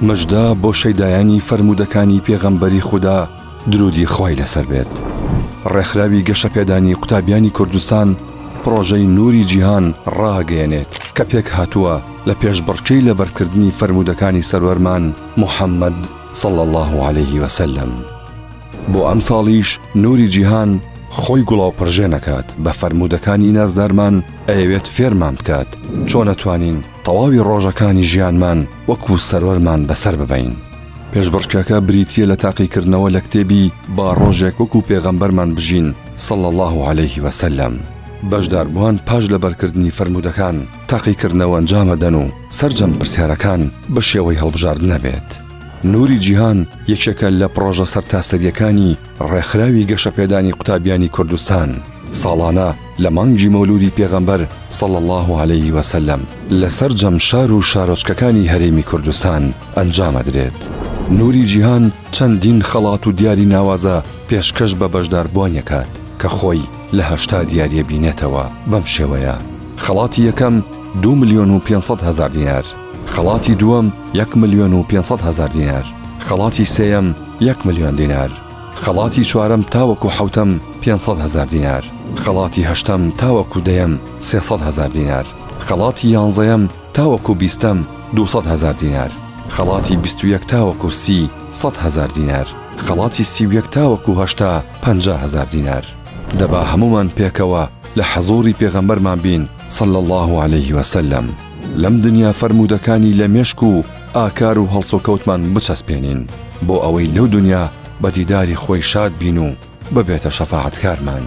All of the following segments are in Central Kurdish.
مژدە بۆ شەیدایانی فەرمودەکانی پێغەمبەری خودا درودی خوای لەسەر بێت. ڕێکخراوی گەشەپێدانی قوتابیانی کوردستان پرۆژەی نوری جیهان ڕاگەیەنێت کە پێک هاتووە لە پێشبڕکێی لەبەرکردنی فەرمودەکانی سەروەرمان محەممەد صلی الله عليه وسلم. بۆ ئەم ساڵیش نوری جیهان خۆی گوڵاو پڕژێنەکات بە فەرمودەکانی نازدارمان ئەیەوێت فێرمان بکات چۆن ئەتوانین تەواوی ڕۆژەکانی ژیانمان وەکو سەروەرمان بەسەر ببەین. پێشبڕکێکە بریتیە لە تاقیکردنەوە لە کتێبی با ڕۆژێک وەکو پێغەمبەرمان بژین صلی الله عليه وسلم. بەشداربووان پاش لەبەرکردنی فەرمودەکان تاقیکردنەوە ئەنجامەدەن و سەرجەم پرسیارەکان بە شێوەی هەڵبژارد نەبێت. نوری جیهان یەکێکە لە پرۆژە سەرتاسەریەکانی ڕێکخراوی گەشەپێدانی قوتابیانی کوردستان ساڵانە لە مانگی مەولودی پێغەمبەر صلی الله عليه وسلم لەسەر جەم شار و شارۆچکەکانی هەرێمی کوردستان ئەنجامەدرێت. نوری جیهان چەندین خەڵات و دیاری ناوازە پێشکەش بە بەشداربوونیەکات کە خۆی لە 80 دیاریە بینێتەوە بەم شێوەیە. خەڵاتی یەکەم 2,500,000 دینار، خەڵاتی دووەم 1,500,000 دینار، خەڵاتی سێیەم 1,000,000 دینار، خەڵاتی چوارەم تاوەکو حوتەم 500,000 دینار، خەڵاتی هەشتەم تاوەکو دەیەم 300,000 دینار، خەڵاتی یانزەیەم تاوەکو بیستەم 200,000 دینار، خەڵاتی 21 تاوەکو 30 100,000 دینار، خەڵاتی 31 تاوەکو هەشتا 50,000 دینار. دەبا هەمومان پێکەوە لە حەزوری پێغەمبەرمان بین صلی الله عليه وسلم. لەم دنیا فەرمودەکانی لە مێشک و ئاکار و هەڵسوکەوتمان بچەسپێنین بۆ ئەوەی لەو دنیا بە دیداری خۆی شاد بین و ببێتە شەفاعەتکارمان.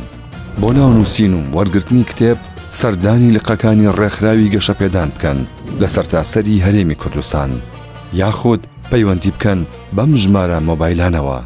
بۆ ناونووسین و وەرگرتنی کتێب سەردانی لقەکانی ڕێکخراوی گەشەپێدان بکەن لە سەرتاسەری هەرێمی کوردستان یاخود پەیوەندی بکەن بەم ژمارە مۆبایلانەوە